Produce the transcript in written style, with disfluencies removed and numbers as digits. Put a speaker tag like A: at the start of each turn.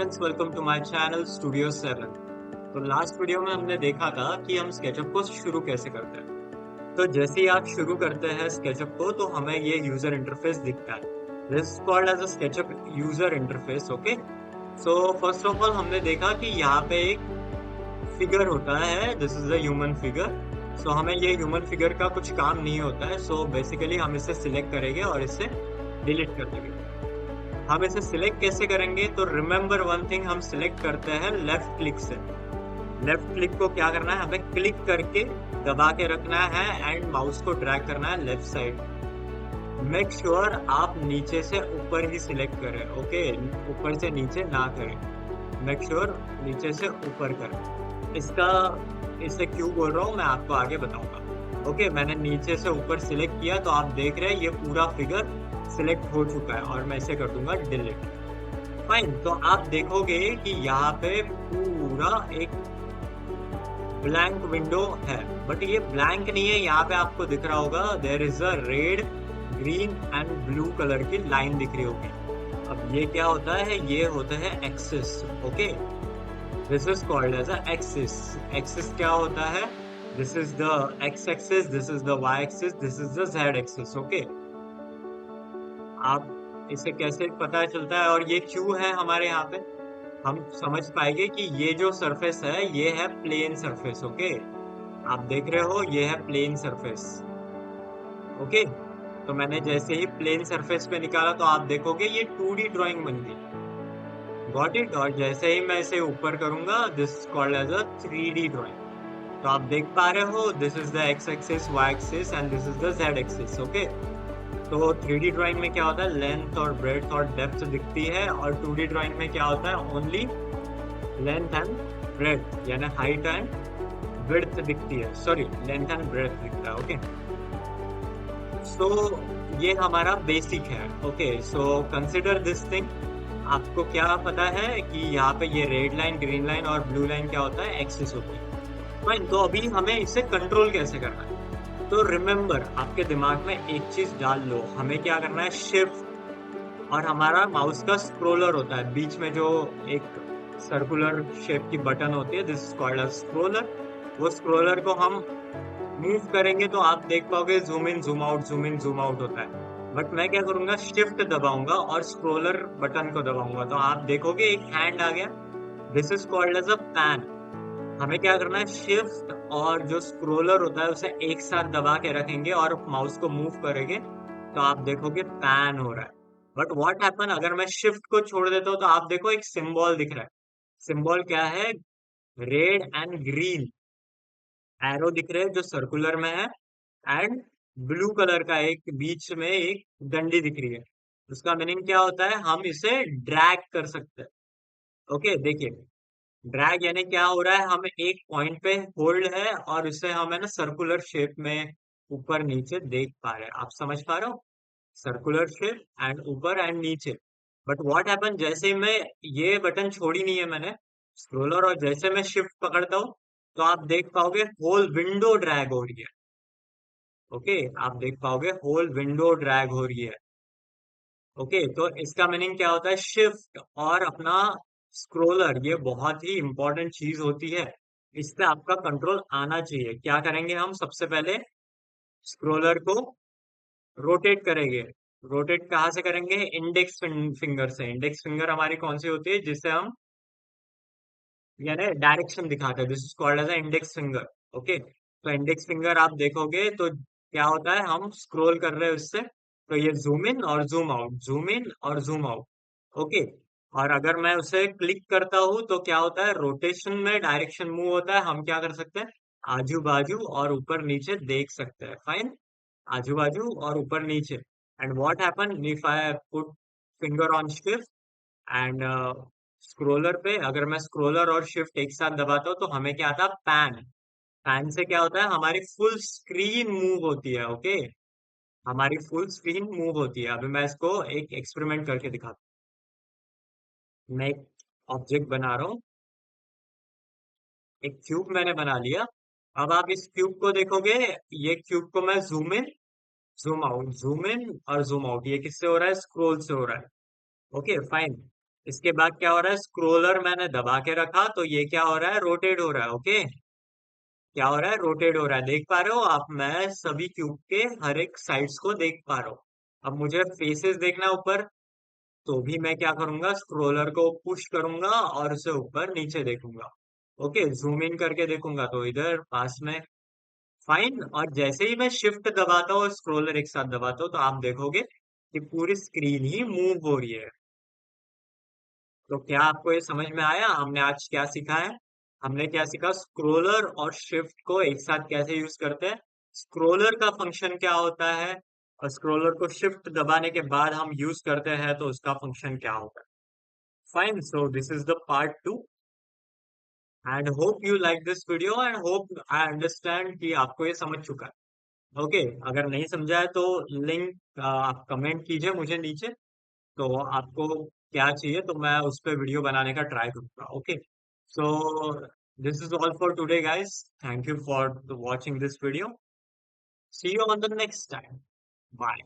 A: Friends, welcome to my channel studio 7। तो last video में हमने देखा था कि हम स्केचअप को शुरू कैसे करते हैं। तो जैसे ही आप शुरू करते हैं स्केचअप को तो हमें ये यूजर इंटरफेस दिखता है। This called as a SketchUp user interface. Okay, so first of all हमने देखा कि यहाँ पे एक फिगर होता है, this is a human figure. So हमें ये ह्यूमन फिगर का कुछ काम नहीं होता है। सो बेसिकली हम इसे सिलेक्ट करेंगे और इसे डिलीट कर देंगे। हम इसे सिलेक्ट कैसे करेंगे? तो रिमेम्बर वन थिंग, हम सिलेक्ट करते हैं लेफ्ट क्लिक से। लेफ्ट क्लिक को क्या करना है, हमें क्लिक करके दबा के रखना है एंड माउस को ड्रैग करना है लेफ्ट साइड। मेक श्योर आप नीचे से ऊपर ही सिलेक्ट करें। ओके, ऊपर से नीचे ना करें। मेक श्योर नीचे से ऊपर करें। इसका इसे क्यों बोल रहा हूँ मैं आपको आगे बताऊंगा। ओके, मैंने नीचे से ऊपर सिलेक्ट किया तो आप देख रहे हैं ये पूरा फिगर सिलेक्ट हो चुका है और मैं इसे कर दूंगा डिलीट। फाइन, तो आप देखोगे कि यहाँ पे पूरा एक ब्लैंक विंडो है, बट ये ब्लैंक नहीं है। यहाँ पे आपको दिख रहा होगा there is a red, green and blue colour की लाइन दिख रही होगी। अब ये क्या होता है? ये होता है axis. Okay, this is called as a axis. Axis क्या होता है? This is the X axis, this is the Y axis, this is the Z axis. Okay, आप इसे कैसे पता चलता है और ये क्यों है हमारे यहाँ पे? हम समझ पाएंगे कि ये जो सरफेस है ये है प्लेन सरफेस। ओके, आप देख रहे हो ये है प्लेन सरफेस। ओके, तो मैंने जैसे ही प्लेन सरफेस पे निकाला तो आप देखोगे ये 2D ड्राइंग बन गई। Got it? और जैसे ही मैं इसे ऊपर करूंगा this called as a 3D drawing. तो आप देख पा रहे हो this is the X axis, Y axis and this is the Z axis. Okay, तो 3D ड्राइंग में क्या होता है? लेंथ और ब्रेड्थ और डेप्थ दिखती है, और 2D ड्राइंग में क्या होता है? ओनली लेंथ एंड ब्रेड्थ, यानी हाइट एंड विड्थ दिखती है। सॉरी, लेंथ एंड ब्रेड्थ दिखता है। ओके, सो ये हमारा बेसिक है। Okay, so consider this thing. आपको क्या पता है कि यहाँ पे ये रेड लाइन, ग्रीन लाइन और ब्लू लाइन क्या होता है? एक्सिस होती है। फाइन, तो अभी हमें इसे कंट्रोल कैसे करना है? तो रिमेम्बर, आपके दिमाग में एक चीज डाल लो, हमें क्या करना है? शिफ्ट और हमारा माउस का स्क्रोलर होता है बीच में जो एक सर्कुलर शेप की बटन होती है, this is called a scroller. वो स्क्रोलर को हम मूव करेंगे तो आप देख पाओगे zoom in zoom out, zoom in zoom out होता है। बट मैं क्या करूंगा? शिफ्ट दबाऊंगा और स्क्रोलर बटन को दबाऊंगा तो आप देखोगे एक हैंड आ गया। This is called as a pan. हमें क्या करना है? शिफ्ट और जो स्क्रोलर होता है उसे एक साथ दबा के रखेंगे और माउस को मूव करेंगे तो आप देखोगे पैन हो रहा है। बट व्हाट हैपन अगर मैं शिफ्ट को छोड़ देता हूँ? तो आप देखो एक सिंबल दिख रहा है। सिंबल क्या है? रेड एंड ग्रीन एरो दिख रहे हैं जो सर्कुलर में है, एंड ब्लू कलर का एक बीच में एक डंडी दिख रही है। उसका मीनिंग क्या होता है? हम इसे ड्रैग कर सकते हैं। ओके, देखिए, ड्रैग यानी क्या हो रहा है? हम एक पॉइंट पे होल्ड है और उसे हम है ना सर्कुलर शेप में ऊपर नीचे देख पा रहे हैं। आप समझ पा रहे हो? सर्कुलर शेप एंड ऊपर एंड नीचे। बट व्हाट हैपन, जैसे ही मैं ये बटन छोड़ी नहीं है मैंने स्क्रोलर, और जैसे मैं शिफ्ट पकड़ता हूँ तो आप देख पाओगे होल विंडो ड्रैग हो रही है। ओके, आप देख पाओगे होल विंडो ड्रैग हो रही है। ओके, तो इसका मीनिंग क्या होता है? शिफ्ट और अपना स्क्रोलर ये बहुत ही इंपॉर्टेंट चीज होती है। इस पे आपका कंट्रोल आना चाहिए। क्या करेंगे हम? सबसे पहले स्क्रोलर को रोटेट करेंगे। रोटेट कहाँ से करेंगे? इंडेक्स फिंगर से। इंडेक्स फिंगर हमारी कौन सी होती है जिससे हम यानी डायरेक्शन दिखाते हैं? This is called as a index finger. Okay, तो इंडेक्स फिंगर आप देखोगे तो क्या होता है? हम स्क्रॉल कर रहे हैं उससे तो ये जूम इन और जूम आउट, जूम इन और जूम आउट। ओके, और अगर मैं उसे क्लिक करता हूँ तो क्या होता है? रोटेशन में डायरेक्शन मूव होता है। हम क्या कर सकते हैं? आजू बाजू और ऊपर नीचे देख सकते हैं। फाइन, आजू बाजू और ऊपर नीचे। And what happen if I put finger on shift and scroller पे? अगर मैं स्क्रोलर और शिफ्ट एक साथ दबाता हूँ तो हमें क्या आता है? पैन। पैन से क्या होता है? हमारी फुल स्क्रीन मूव होती है। ओके, हमारी फुल स्क्रीन मूव होती है। अभी मैं इसको एक एक्सपेरिमेंट करके दिखाता हूँ। मैं एक ऑब्जेक्ट बना रहा हूँ, एक क्यूब मैंने बना लिया। अब आप इस क्यूब को देखोगे, ये क्यूब को मैं zoom in zoom out, zoom in और जूम आउट, ये किससे हो रहा है? स्क्रोल से हो रहा है। Okay, fine. इसके बाद क्या हो रहा है, स्क्रोलर मैंने दबा के रखा तो ये क्या हो रहा है, रोटेट हो रहा है। ओके, क्या हो रहा है, रोटेट हो रहा है। देख पा रहे हो आप, मैं सभी क्यूब के हर एक साइड्स को देख पा रहा हूँ। अब मुझे फेसेस देखना है ऊपर, तो भी मैं क्या करूंगा, स्क्रोलर को पुश करूंगा और उसे ऊपर नीचे देखूंगा। ओके, जूम इन करके देखूंगा तो इधर पास में। फाइन, और जैसे ही मैं शिफ्ट दबाता हूँ और स्क्रोलर एक साथ दबाता हूँ तो आप देखोगे कि पूरी स्क्रीन ही मूव हो रही है। तो क्या आपको ये समझ में आया हमने आज क्या सीखा है? हमने क्या सीखा, स्क्रोलर और शिफ्ट को एक साथ कैसे यूज करते हैं, स्क्रोलर का फंक्शन क्या होता है, और स्क्रोलर को शिफ्ट दबाने के बाद हम यूज करते हैं तो उसका फंक्शन क्या होता है। Fine, so this is the part 2, and hope you like this video, and hope I understand कि आपको ये समझ चुका है। ओके, अगर नहीं समझा है तो लिंक आप कमेंट कीजिए मुझे नीचे, तो आपको क्या चाहिए तो मैं उस पर वीडियो बनाने का ट्राई करूंगा। Okay, so this is all for today guys, thank you for watching this video, see you on the next time, bye.